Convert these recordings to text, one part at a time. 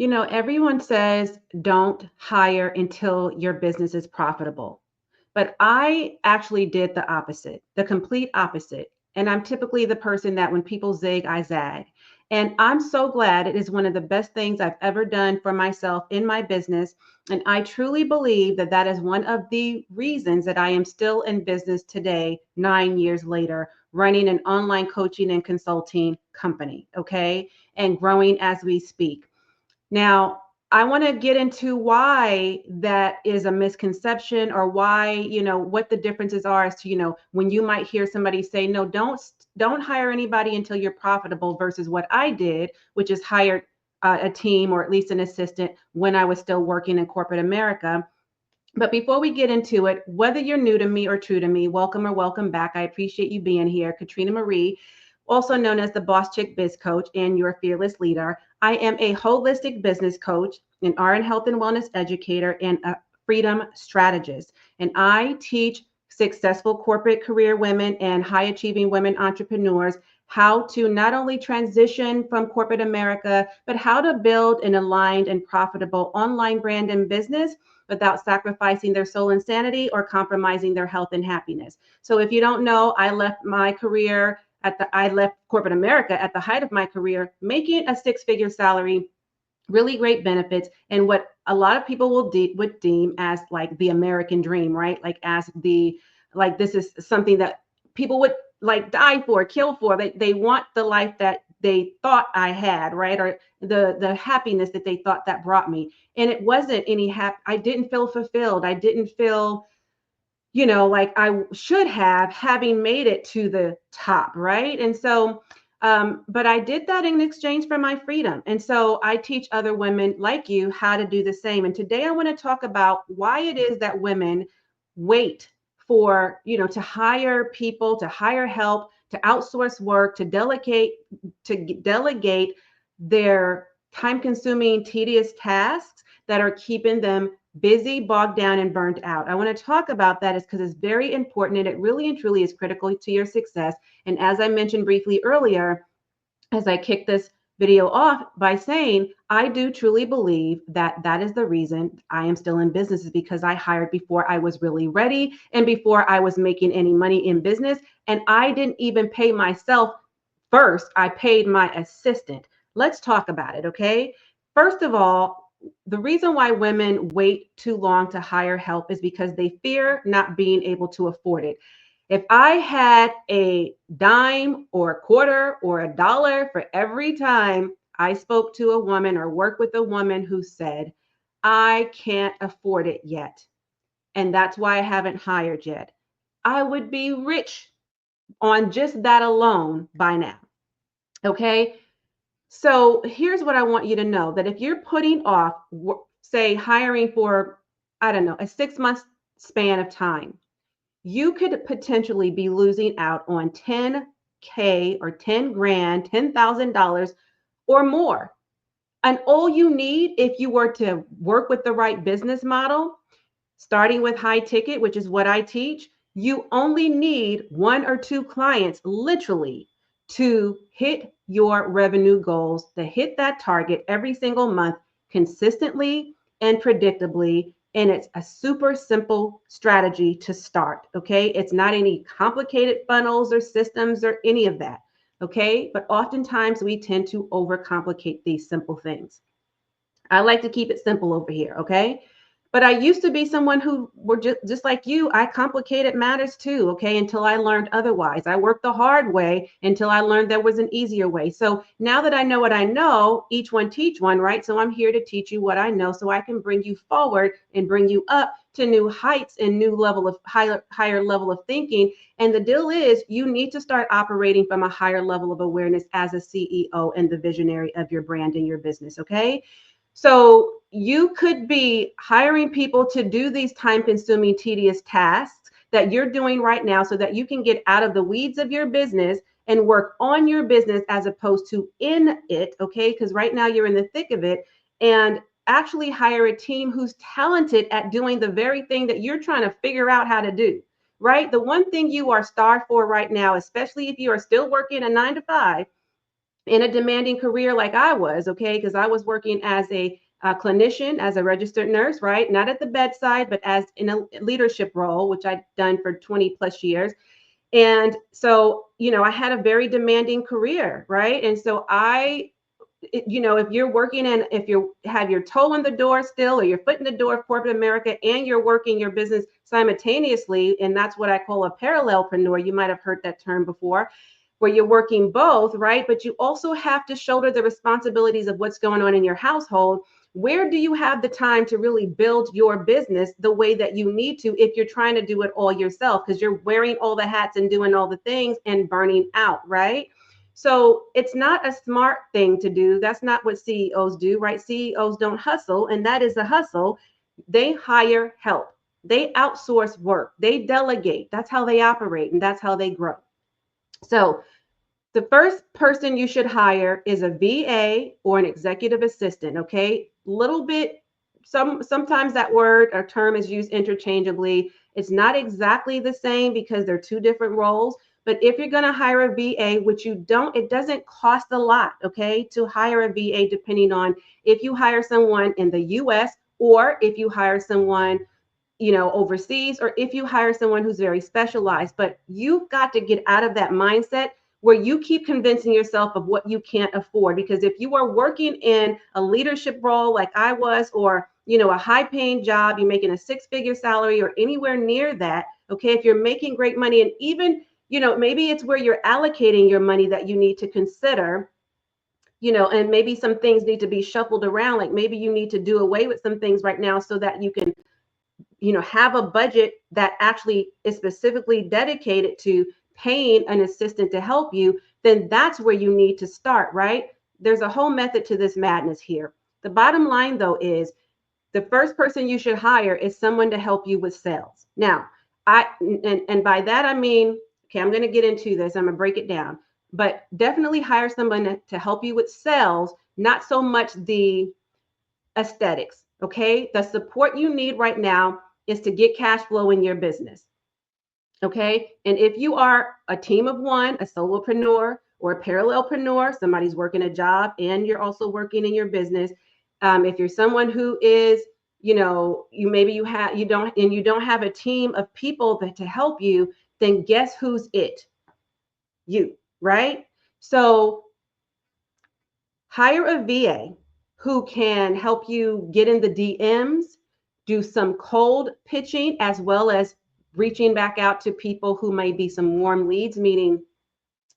Everyone says don't hire until your business is profitable. But I actually did the opposite, the complete opposite. And I'm typically the person that when people zig, I zag. And I'm so glad it is one of the best things I've ever done for myself in my business. And I truly believe that that is one of the reasons that I am still in business today, 9 years later, running an online coaching and consulting company, okay, and growing as we speak. Now, I want to get into why that is a misconception or why, what the differences are as to, when you might hear somebody say, no, don't hire anybody until you're profitable versus what I did, which is hired a team or at least an assistant when I was still working in corporate America. But before we get into it, whether you're new to me or true to me, welcome or welcome back. I appreciate you being here. Katrina Marie, also known as the Boss Chick Biz Coach and your fearless leader. I am a holistic business coach, an RN health and wellness educator, and a freedom strategist. And I teach successful corporate career women and high achieving women entrepreneurs how to not only transition from corporate America, but how to build an aligned and profitable online brand and business without sacrificing their soul and sanity or compromising their health and happiness. So if you don't know, I left corporate America at the height of my career, making a six-figure salary, really great benefits, and what a lot of people would deem as like the American dream, right? Like as the like this is something that people would like die for, kill for. They want the life that they thought I had, right? Or the happiness that they thought that brought me. And it wasn't any I didn't feel fulfilled. I didn't feel like I should have, having made it to the top, right? And so, but I did that in exchange for my freedom. And so I teach other women like you how to do the same. And today I want to talk about why it is that women wait for, to hire people, to hire help, to outsource work, to delegate their time consuming, tedious tasks that are keeping them busy, bogged down, and burnt out. I want to talk about that is because it's very important and it really and truly is critical to your success. And as I mentioned briefly earlier, as I kick this video off by saying, I do truly believe that that is the reason I am still in business is because I hired before I was really ready and before I was making any money in business. And I didn't even pay myself first. I paid my assistant. Let's talk about it, okay? First of all, the reason why women wait too long to hire help is because they fear not being able to afford it. If I had a dime or a quarter or a dollar for every time I spoke to a woman or worked with a woman who said, I can't afford it yet, and that's why I haven't hired yet, I would be rich on just that alone by now. Okay. So here's what I want you to know that if you're putting off, say, hiring for, I don't know, a 6 month span of time, you could potentially be losing out on 10K or 10 grand, $10,000 or more. And all you need, if you were to work with the right business model, starting with high ticket, which is what I teach, you only need one or two clients literally to hit your revenue goals, to hit that target every single month consistently and predictably. And it's a super simple strategy to start. Okay. It's not any complicated funnels or systems or any of that. Okay. But oftentimes we tend to overcomplicate these simple things. I like to keep it simple over here, okay? But I used to be someone who were just like you. I complicated matters too, okay, until I learned otherwise. I worked the hard way until I learned there was an easier way. So now that I know what I know, each one teach one, right? So I'm here to teach you what I know so I can bring you forward and bring you up to new heights and new level of higher level of thinking. And the deal is you need to start operating from a higher level of awareness as a CEO and the visionary of your brand and your business, okay? So you could be hiring people to do these time consuming, tedious tasks that you're doing right now so that you can get out of the weeds of your business and work on your business as opposed to in it, okay? Because right now you're in the thick of it, and actually hire a team who's talented at doing the very thing that you're trying to figure out how to do, right? The one thing you are starved for right now, especially if you are still working a 9 to 5, in a demanding career like I was, okay, because I was working as a clinician, as a registered nurse, right? Not at the bedside, but as in a leadership role, which I'd done for 20 plus years. And so, I had a very demanding career, right? And so if you're working and if you have your toe in the door still or your foot in the door of corporate America and you're working your business simultaneously, and that's what I call a parallelpreneur. You might have heard that term before, where you're working both, right? But you also have to shoulder the responsibilities of what's going on in your household. Where do you have the time to really build your business the way that you need to if you're trying to do it all yourself? Because you're wearing all the hats and doing all the things and burning out, right? So it's not a smart thing to do. That's not what CEOs do, right? CEOs don't hustle, and that is a hustle. They hire help. They outsource work. They delegate. That's how they operate, and that's how they grow. So the first person you should hire is a VA or an executive assistant, okay? Little bit, sometimes that word or term is used interchangeably. It's not exactly the same because they're two different roles. But if you're going to hire a VA, which it doesn't cost a lot, okay, to hire a VA, depending on if you hire someone in the US or if you hire someone overseas, or if you hire someone who's very specialized. But you've got to get out of that mindset where you keep convincing yourself of what you can't afford. Because if you are working in a leadership role like I was, or a high paying job, you're making a 6-figure salary or anywhere near that, okay, if you're making great money, and even maybe it's where you're allocating your money that you need to consider, and maybe some things need to be shuffled around. Like maybe you need to do away with some things right now so that you can have a budget that actually is specifically dedicated to paying an assistant to help you. Then that's where you need to start, right? There's a whole method to this madness here. The bottom line, though, is the first person you should hire is someone to help you with sales. Now, and by that I mean, okay, I'm going to get into this. I'm going to break it down, but definitely hire someone to help you with sales, not so much the aesthetics. Okay, the support you need right now is to get cash flow in your business. Okay, and if you are a team of one, a solopreneur or a parallelpreneur, somebody's working a job and you're also working in your business. If you're someone who is, you don't have a team of people to help you, then guess who's it? You, right? So hire a VA who can help you get in the DMs, do some cold pitching, as well as reaching back out to people who may be some warm leads, meaning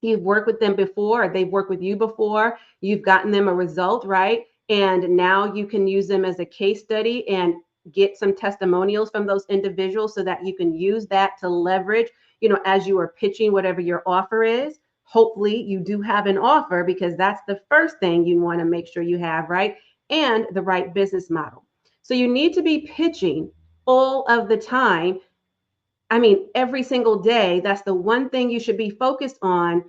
you've worked with them before, or they've worked with you before, you've gotten them a result, right? And now you can use them as a case study and get some testimonials from those individuals so that you can use that to leverage, as you are pitching whatever your offer is. Hopefully you do have an offer, because that's the first thing you want to make sure you have, right? And the right business model. So you need to be pitching all of the time. I mean, every single day. That's the one thing you should be focused on,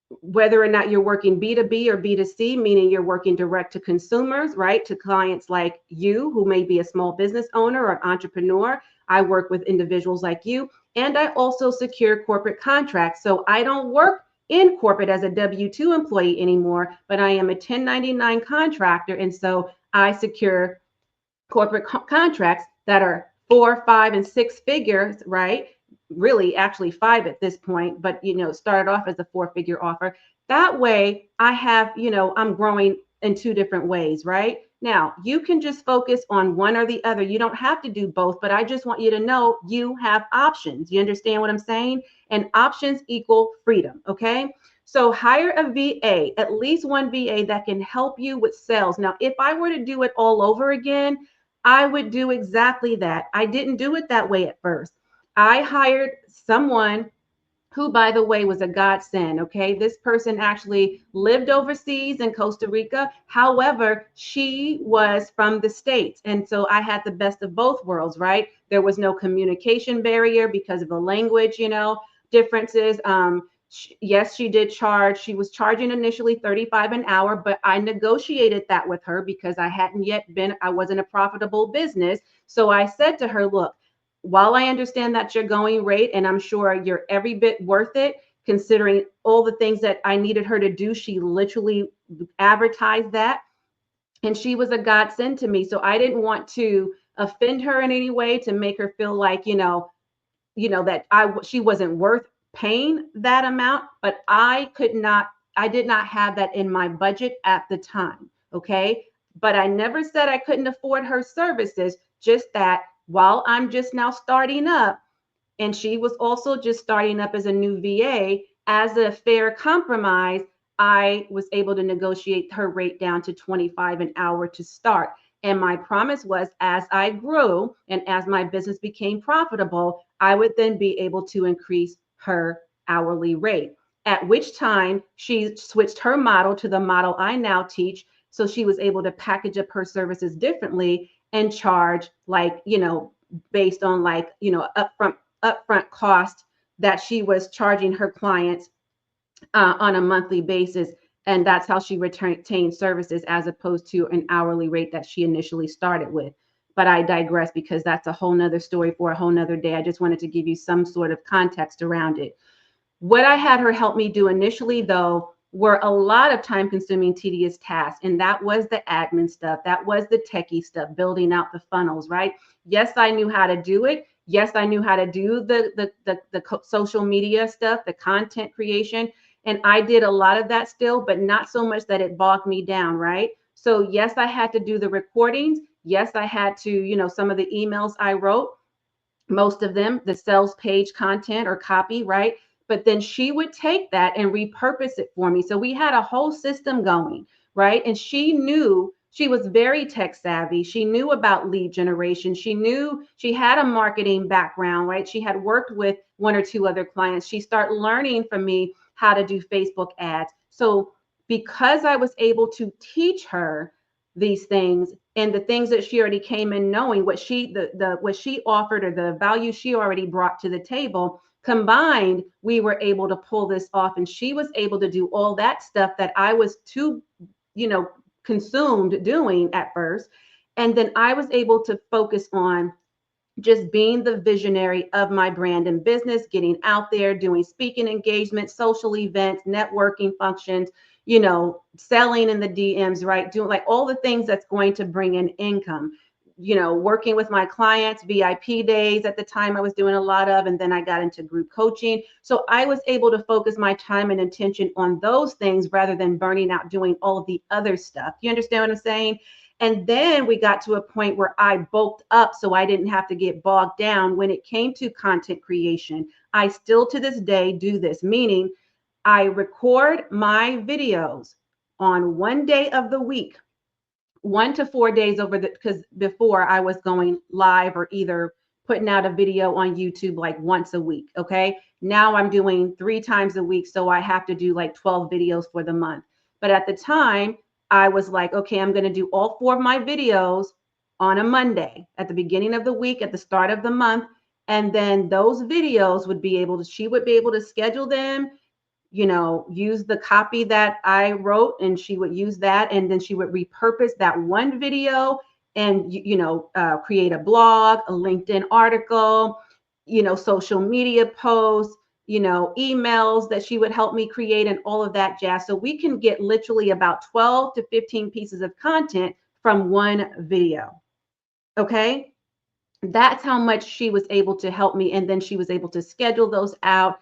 whether or not you're working B2B or B2C, meaning you're working direct to consumers, right? To clients like you, who may be a small business owner or an entrepreneur. I work with individuals like you, and I also secure corporate contracts. So I don't work in corporate as a W-2 employee anymore, but I am a 1099 contractor. And so I secure corporate contracts that are 4, 5, and 6 figures, right? Really actually 5 at this point, but started off as a 4-figure offer. That way I have, I'm growing in 2 different ways, right? Now you can just focus on one or the other. You don't have to do both, but I just want you to know you have options. You understand what I'm saying? And options equal freedom. Okay. So hire a VA, at least one VA that can help you with sales. Now, if I were to do it all over again, I would do exactly that. I didn't do it that way at first. I hired someone who, by the way, was a godsend. Okay. This person actually lived overseas in Costa Rica. However, she was from the States. And so I had the best of both worlds, right? There was no communication barrier because of the language, differences. Yes, she did charge. She was charging initially $35 an hour, but I negotiated that with her because I wasn't a profitable business. So I said to her, look, while I understand that's your going rate, and I'm sure you're every bit worth it, considering all the things that I needed her to do. She literally advertised that, and she was a godsend to me. So I didn't want to offend her in any way, to make her feel like, that she wasn't worth paying that amount, but I did not have that in my budget at the time. Okay. But I never said I couldn't afford her services, just that while I'm just now starting up, and she was also just starting up as a new VA, as a fair compromise, I was able to negotiate her rate down to 25 an hour to start. And my promise was, as I grew and as my business became profitable, I would then be able to increase her hourly rate. At which time she switched her model to the model I now teach. So she was able to package up her services differently and charge, like, based on, like, upfront cost that she was charging her clients on a monthly basis. And that's how she retained services, as opposed to an hourly rate that she initially started with. But I digress, because that's a whole nother story for a whole nother day. I just wanted to give you some sort of context around it. What I had her help me do initially, though, were a lot of time consuming, tedious tasks. And that was the admin stuff. That was the techie stuff, building out the funnels, right? Yes, I knew how to do it. Yes, I knew how to do the social media stuff, the content creation. And I did a lot of that still, but not so much that it bogged me down, right? So yes, I had to do the recordings. Yes, I had to, some of the emails I wrote, most of them, the sales page content or copy, right? But then she would take that and repurpose it for me. So we had a whole system going, right? And she knew, she was very tech savvy. She knew about lead generation. She knew, she had a marketing background, right? She had worked with one or two other clients. She started learning from me how to do Facebook ads. So because I was able to teach her these things, and the things that she already came in knowing, what she what she offered, or the value she already brought to the table, combined, we were able to pull this off. And she was able to do all that stuff that I was too, consumed doing at first. And then I was able to focus on just being the visionary of my brand and business, getting out there, doing speaking engagements, social events, networking functions, selling in the DMs, right? Doing like all the things that's going to bring in income, working with my clients, VIP days at the time I was doing a lot of, and then I got into group coaching. So I was able to focus my time and attention on those things rather than burning out doing all of the other stuff. You understand what I'm saying? And then we got to a point where I bulked up, so I didn't have to get bogged down when it came to content creation. I still to this day do this, meaning I record my videos on one day of the week, 1 to 4 days over because before I was going live or either putting out a video on YouTube like once a week. Okay. Now I'm doing 3 times a week. So I have to do like 12 videos for the month. But at the time, I was like, okay, I'm going to do all 4 of my videos on a Monday at the beginning of the week, at the start of the month. And then those videos she would be able to schedule them, use the copy that I wrote, and she would use that. And then she would repurpose that one video and, create a blog, a LinkedIn article, social media posts, emails that she would help me create, and all of that jazz. So we can get literally about 12 to 15 pieces of content from one video. Okay. That's how much she was able to help me. And then she was able to schedule those out,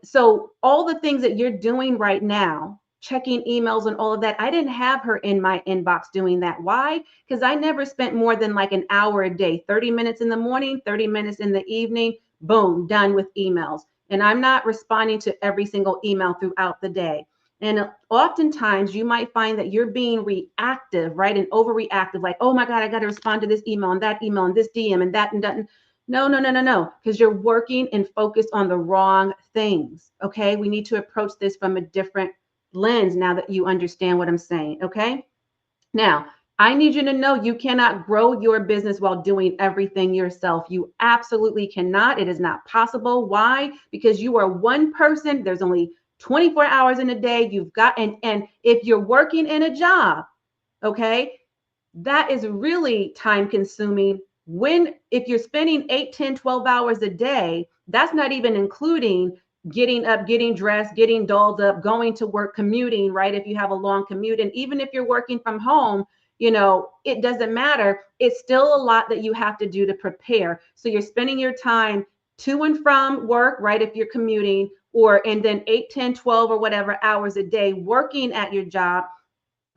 so all the things that you're doing right now, checking emails and all of that, I didn't have her in my inbox doing that. Why? Because I never spent more than like an hour a day, 30 minutes in the morning, 30 minutes in the evening, boom, done with emails. And I'm not responding to every single email throughout the day. And oftentimes you might find that you're being reactive, right? And overreactive, like, oh my God, I got to respond to this email and that email and this DM and that and that. No, because you're working and focused on the wrong things. Okay. We need to approach this from a different lens now that you understand what I'm saying. Okay. Now, I need you to know you cannot grow your business while doing everything yourself. You absolutely cannot. It is not possible. Why? Because you are one person. There's only 24 hours in a day. You've got, and if you're working in a job, okay, that is really time consuming. If you're spending 8, 10, 12 hours a day, that's not even including getting up, getting dressed, getting dolled up, going to work, commuting, right? If you have a long commute, and even if you're working from home, it doesn't matter. It's still a lot that you have to do to prepare. So you're spending your time to and from work, right? If you're commuting, and then 8, 10, 12, or whatever hours a day working at your job.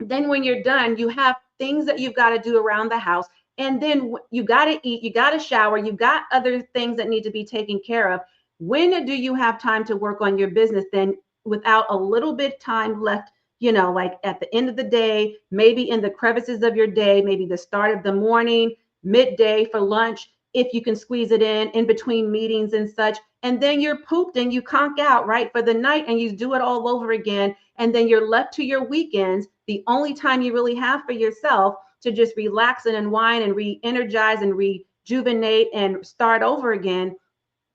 Then when you're done, you have things that you've got to do around the house. And then you got to eat, you got to shower, you got other things that need to be taken care of. When do you have time to work on your business then, without a little bit time left, like at the end of the day, maybe in the crevices of your day, maybe the start of the morning, midday for lunch, if you can squeeze it in between meetings and such. And then you're pooped and you conk out, right, for the night, and you do it all over again. And then you're left to your weekends, the only time you really have for yourself to just relax and unwind and re-energize and rejuvenate and start over again,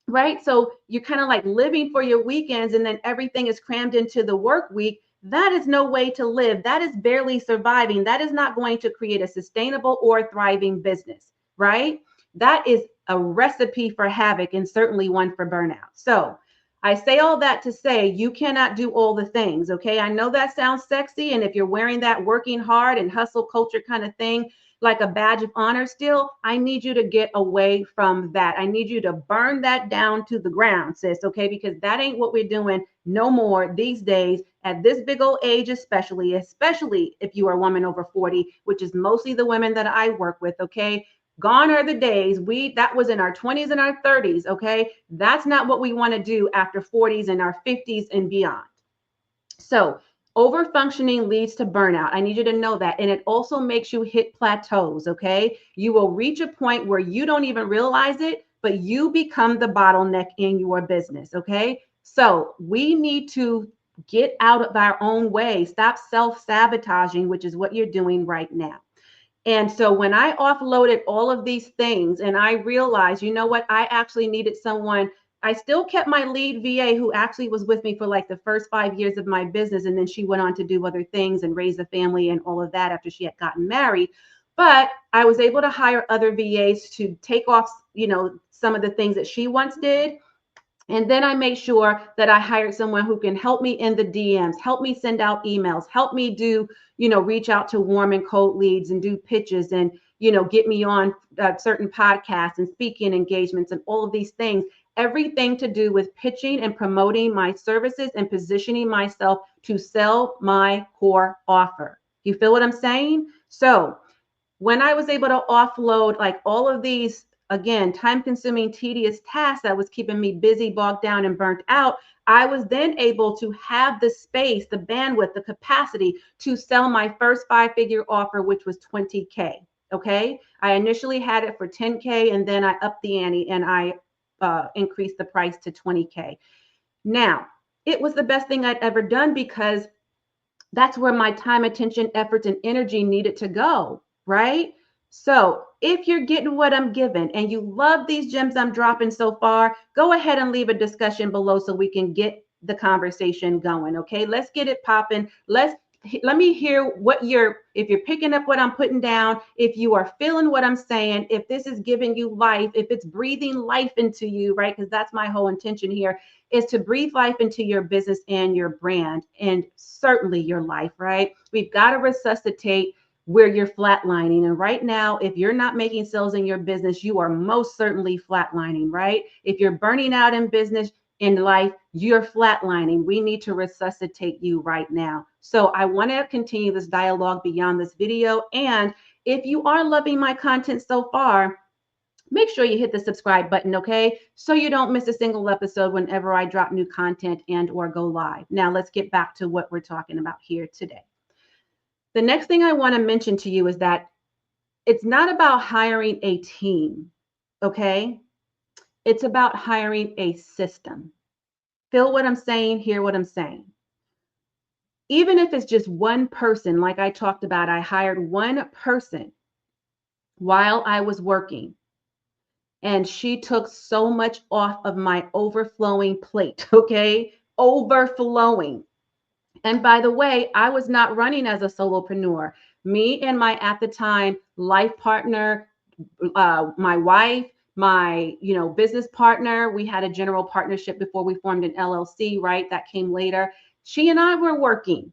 right? So you're kind of like living for your weekends, and then everything is crammed into the work week. That is no way to live. That is barely surviving. That is not going to create a sustainable or thriving business, right? That is a recipe for havoc, and certainly one for burnout. So I say all that to say you cannot do all the things, okay? I know that sounds sexy, and if you're wearing that working hard and hustle culture kind of thing like a badge of honor still, I need you to get away from that. I need you to burn that down to the ground, sis, okay? Because that ain't what we're doing no more these days at this big old age, especially if you are a woman over 40, which is mostly the women that I work with, okay? Gone are the days that was in our 20s and our 30s, okay? That's not what we want to do after 40s and our 50s and beyond. So overfunctioning leads to burnout. I need you to know that. And it also makes you hit plateaus, okay? You will reach a point where you don't even realize it, but you become the bottleneck in your business, okay? So we need to get out of our own way. Stop self-sabotaging, which is what you're doing right now. And so when I offloaded all of these things and I realized, you know what, I actually needed someone. I still kept my lead VA who actually was with me for like the first 5 years of my business. And then she went on to do other things and raise a family and all of that after she had gotten married. But I was able to hire other VAs to take off, some of the things that she once did. And then I made sure that I hired someone who can help me in the DMs, help me send out emails, help me do, reach out to warm and cold leads and do pitches and, get me on certain podcasts and speaking engagements and all of these things. Everything to do with pitching and promoting my services and positioning myself to sell my core offer. You feel what I'm saying? So when I was able to offload like all of these, again, time consuming, tedious tasks that was keeping me busy, bogged down, and burnt out, I was then able to have the space, the bandwidth, the capacity to sell my first 5-figure offer, which was 20K. Okay. I initially had it for 10K, and then I upped the ante and I increased the price to 20K. Now, it was the best thing I'd ever done because that's where my time, attention, efforts, and energy needed to go, right? So if you're getting what I'm giving and you love these gems I'm dropping so far, go ahead and leave a discussion below so we can get the conversation going, okay? Let's get it popping. Let me hear if you're picking up what I'm putting down, if you are feeling what I'm saying, if this is giving you life, if it's breathing life into you, right? Because that's my whole intention here, is to breathe life into your business and your brand, and certainly your life, right? We've got to resuscitate where you're flatlining. And right now, if you're not making sales in your business, you are most certainly flatlining, right? If you're burning out in business, in life, you're flatlining. We need to resuscitate you right now. So I want to continue this dialogue beyond this video. And if you are loving my content so far, make sure you hit the subscribe button, okay? So you don't miss a single episode whenever I drop new content and or go live. Now let's get back to what we're talking about here today. The next thing I want to mention to you is that it's not about hiring a team, okay? It's about hiring a system. Feel what I'm saying, hear what I'm saying. Even if it's just one person, like I talked about, I hired one person while I was working, and she took so much off of my overflowing plate, okay? Overflowing. And by the way, I was not running as a solopreneur. Me and my, at the time, life partner, my wife, my, business partner. We had a general partnership before we formed an LLC, right? That came later. She and I were working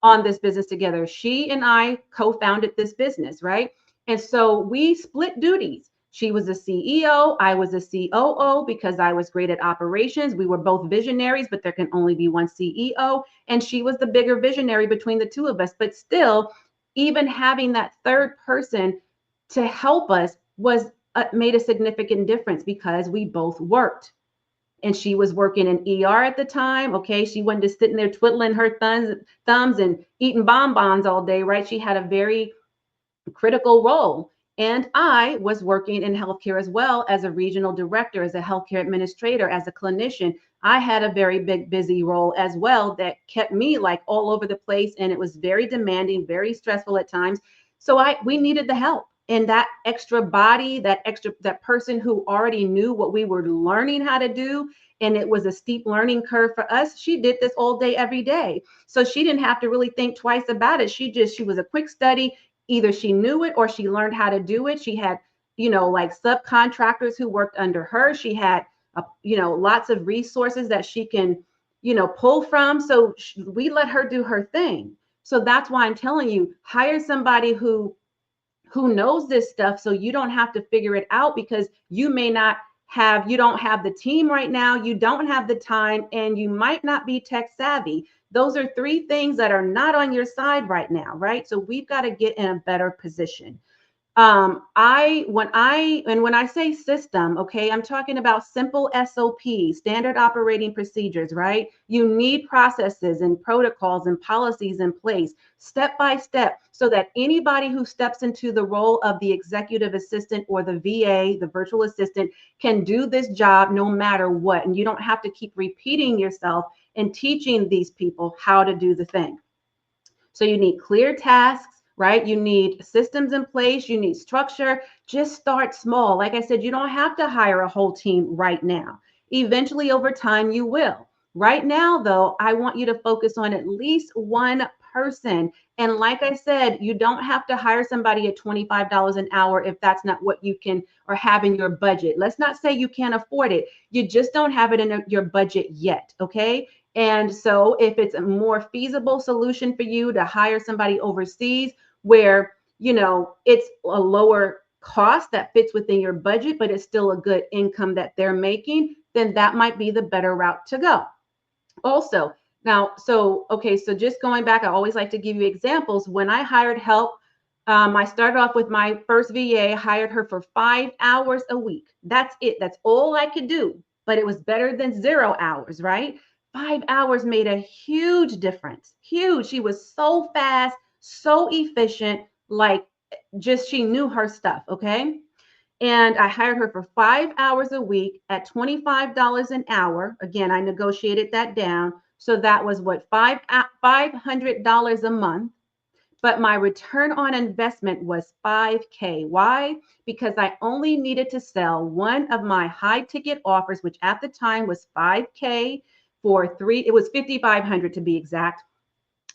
on this business together. She and I co-founded this business, right? And so we split duties. She was a CEO, I was a COO because I was great at operations. We were both visionaries, but there can only be one CEO. And she was the bigger visionary between the two of us. But still, even having that third person to help us was made a significant difference because we both worked. And she was working in ER at the time. Okay. She wasn't just sitting there twiddling her thumbs and eating bonbons all day, right? She had a very critical role. And I was working in healthcare as well as a regional director, as a healthcare administrator, as a clinician. I had a very big, busy role as well that kept me like all over the place. And it was very demanding, very stressful at times. So we needed the help. And that extra body, that person who already knew what we were learning how to do, and it was a steep learning curve for us. She did this all day, every day. So she didn't have to really think twice about it. She was a quick study. Either she knew it or she learned how to do it. She had, like subcontractors who worked under her. She had, lots of resources that she can, pull from. So we let her do her thing. So that's why I'm telling you, hire somebody who knows this stuff so you don't have to figure it out, because you don't have the team right now, you don't have the time, and you might not be tech savvy. Those are three things that are not on your side right now, right? So we've got to get in a better position. When I say system, okay, I'm talking about simple SOPs, standard operating procedures, right? You need processes and protocols and policies in place, step by step, so that anybody who steps into the role of the executive assistant or the VA, the virtual assistant, can do this job no matter what. And you don't have to keep repeating yourself and teaching these people how to do the thing. So you need clear tasks, right? You need systems in place. You need structure. Just start small. Like I said, you don't have to hire a whole team right now. Eventually, over time, you will. Right now, though, I want you to focus on at least one person. And like I said, you don't have to hire somebody at $25 an hour if that's not what you can or have in your budget. Let's not say you can't afford it. You just don't have it in your budget yet, okay? And so if it's a more feasible solution for you to hire somebody overseas where, it's a lower cost that fits within your budget, but it's still a good income that they're making, then that might be the better route to go. Also, now, so just going back, I always like to give you examples. When I hired help, I started off with my first VA, hired her for 5 hours a week. That's it. That's all I could do. But it was better than 0 hours, right? 5 hours made a huge difference. Huge. She was so fast, so efficient, like just she knew her stuff. Okay. And I hired her for 5 hours a week at $25 an hour. Again, I negotiated that down. So that was what, $500 a month. But my return on investment was 5K. Why? Because I only needed to sell one of my high ticket offers, which at the time was 5K it was 5,500 to be exact,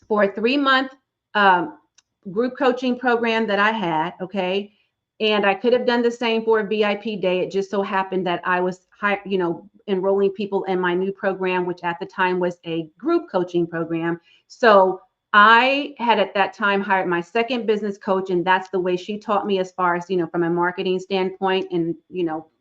for a 3-month group coaching program that I had. Okay. And I could have done the same for a VIP day. It just so happened that I was, enrolling people in my new program, which at the time was a group coaching program. So I had at that time hired my second business coach, and that's the way she taught me as far as, from a marketing standpoint and,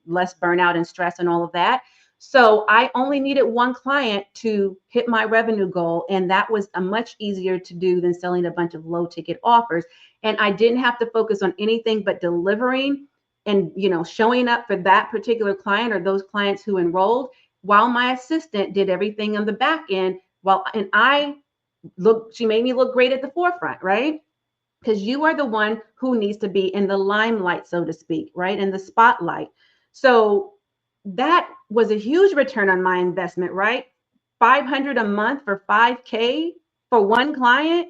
less burnout and stress and all of that. So I only needed one client to hit my revenue goal. And that was a much easier to do than selling a bunch of low ticket offers. And I didn't have to focus on anything but delivering and, showing up for that particular client or those clients who enrolled, while my assistant did everything on the back end. She made me look great at the forefront, right? Because you are the one who needs to be in the limelight, so to speak, right? In the spotlight. So that was a huge return on my investment, right? 500 a month for 5K for one client.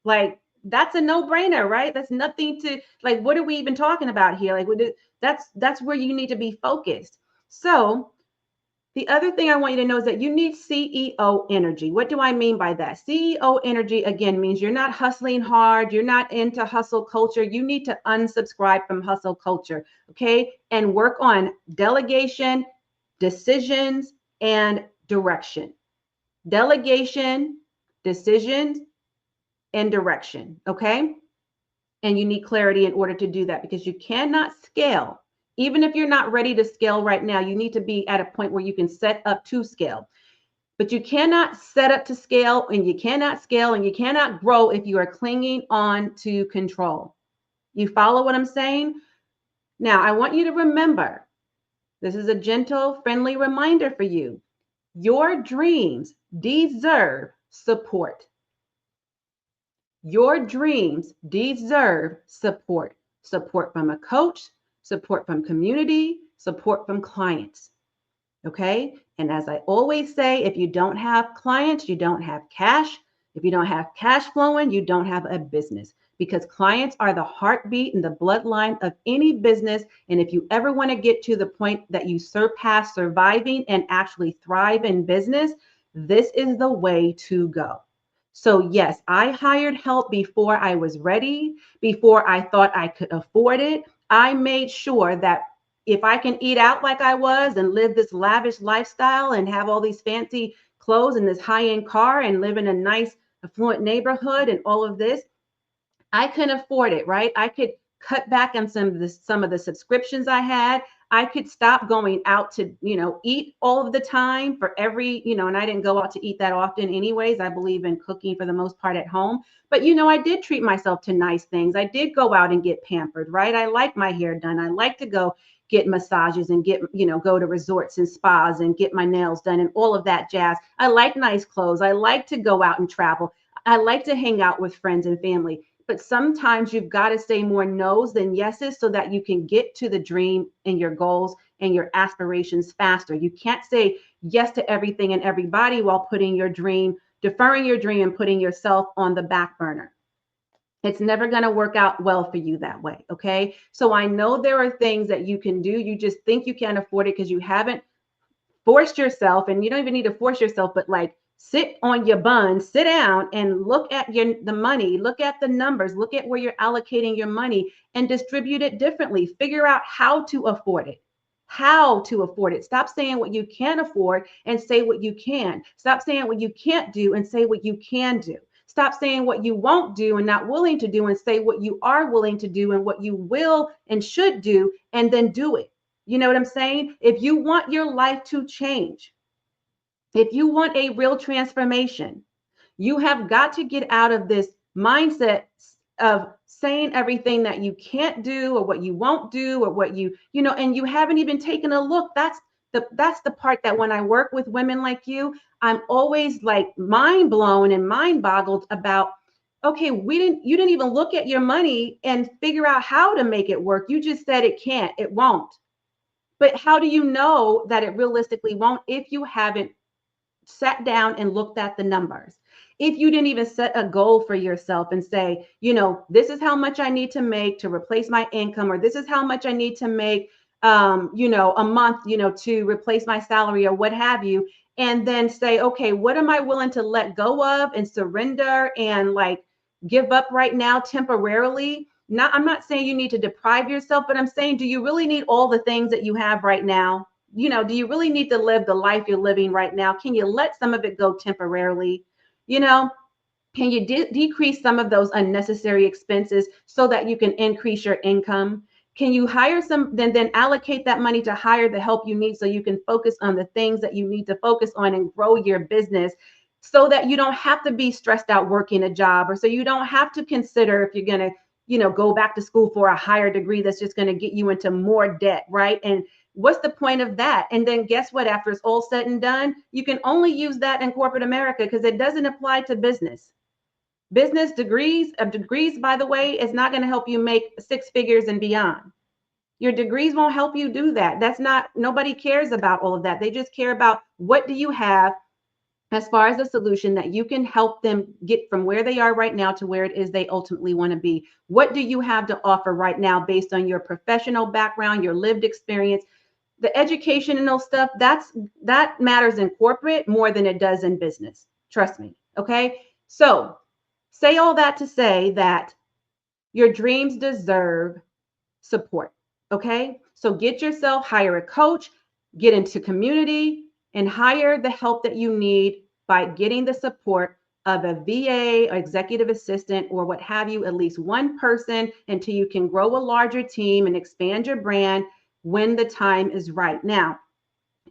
Like, that's a no-brainer, right? That's nothing to, like, what are we even talking about here? Like, that's where you need to be focused. So The other thing I want you to know is that you need CEO energy. What do I mean by that? CEO energy, again, means you're not hustling hard. You're not into hustle culture. You need to unsubscribe from hustle culture, okay? And work on delegation, decisions, and direction. Delegation, decisions, and direction, okay? And you need clarity in order to do that because you cannot scale. Even if you're not ready to scale right now, you need to be at a point where you can set up to scale. But you cannot set up to scale and you cannot scale and you cannot grow if you are clinging on to control. You follow what I'm saying? Now, I want you to remember, this is a gentle, friendly reminder for you. Your dreams deserve support. Your dreams deserve support. Support from a coach, support from community, support from clients. Okay? And as I always say, if you don't have clients, you don't have cash. If you don't have cash flowing, you don't have a business because clients are the heartbeat and the bloodline of any business. And if you ever want to get to the point that you surpass surviving and actually thrive in business, this is the way to go. So yes, I hired help before I was ready, before I thought I could afford it. I made sure that if I can eat out like I was and live this lavish lifestyle and have all these fancy clothes and this high-end car and live in a nice affluent neighborhood and all of this, I can afford it, right? I could cut back on some of the subscriptions I had. I could stop going out to, eat all of the time for every, and I didn't go out to eat that often anyways. I believe in cooking for the most part at home. But, I did treat myself to nice things. I did go out and get pampered, right? I like my hair done. I like to go get massages and go to resorts and spas and get my nails done and all of that jazz. I like nice clothes. I like to go out and travel. I like to hang out with friends and family. But sometimes you've got to say more no's than yeses so that you can get to the dream and your goals and your aspirations faster. You can't say yes to everything and everybody while deferring your dream and putting yourself on the back burner. It's never going to work out well for you that way. Okay. So I know there are things that you can do. You just think you can't afford it because you haven't forced yourself, and you don't even need to force yourself, but like sit on your bun, sit down and look at the money, look at the numbers, look at where you're allocating your money and distribute it differently. Figure out how to afford it. How to afford it. Stop saying what you can afford and say what you can. Stop saying what you can't do and say what you can do. Stop saying what you won't do and not willing to do and say what you are willing to do and what you will and should do, and then do it. You know what I'm saying? If you want your life to change, if you want a real transformation, you have got to get out of this mindset of saying everything that you can't do or what you won't do or what and you haven't even taken a look. That's the part that when I work with women like you, I'm always like mind blown and mind boggled about, okay, you didn't even look at your money and figure out how to make it work. You just said it can't, it won't. But how do you know that it realistically won't if you haven't sat down and looked at the numbers? If you didn't even set a goal for yourself and say, this is how much I need to make to replace my income, or this is how much I need to make, a month, to replace my salary or what have you. And then say, okay, what am I willing to let go of and surrender and like give up right now temporarily? I'm not saying you need to deprive yourself, but I'm saying, do you really need all the things that you have right now? Do you really need to live the life you're living right now? Can you let some of it go temporarily? Can you decrease some of those unnecessary expenses so that you can increase your income? Can you hire then allocate that money to hire the help you need so you can focus on the things that you need to focus on and grow your business, so that you don't have to be stressed out working a job, or so you don't have to consider if you're going to go back to school for a higher degree that's just going to get you into more debt, right? And what's the point of that? And then guess what? After it's all said and done, you can only use that in corporate America because it doesn't apply to business. Business degrees, by the way, is not going to help you make six figures and beyond. Your degrees won't help you do that. Nobody cares about all of that. They just care about what do you have as far as a solution that you can help them get from where they are right now to where it is they ultimately want to be. What do you have to offer right now based on your professional background, your lived experience? the educational stuff, that matters in corporate more than it does in business. Trust me. Okay. So say all that to say that your dreams deserve support. Okay. So get yourself, hire a coach, get into community, and hire the help that you need by getting the support of a VA or executive assistant or what have you, at least one person until you can grow a larger team and expand your brand when the time is right. Now,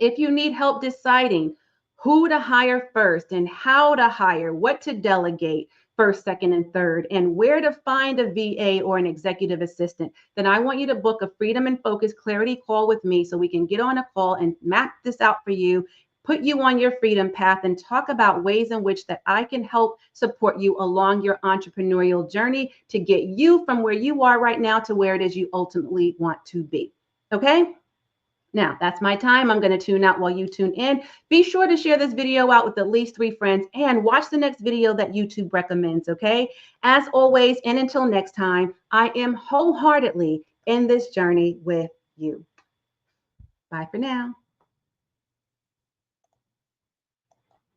if you need help deciding who to hire first and how to hire, what to delegate first, second, and third, and where to find a VA or an executive assistant, then I want you to book a Freedom and Focus Clarity call with me so we can get on a call and map this out for you, put you on your freedom path, and talk about ways in which that I can help support you along your entrepreneurial journey to get you from where you are right now to where it is you ultimately want to be. Okay? Now, that's my time. I'm going to tune out while you tune in. Be sure to share this video out with at least 3 friends and watch the next video that YouTube recommends, okay? As always, and until next time, I am wholeheartedly in this journey with you. Bye for now.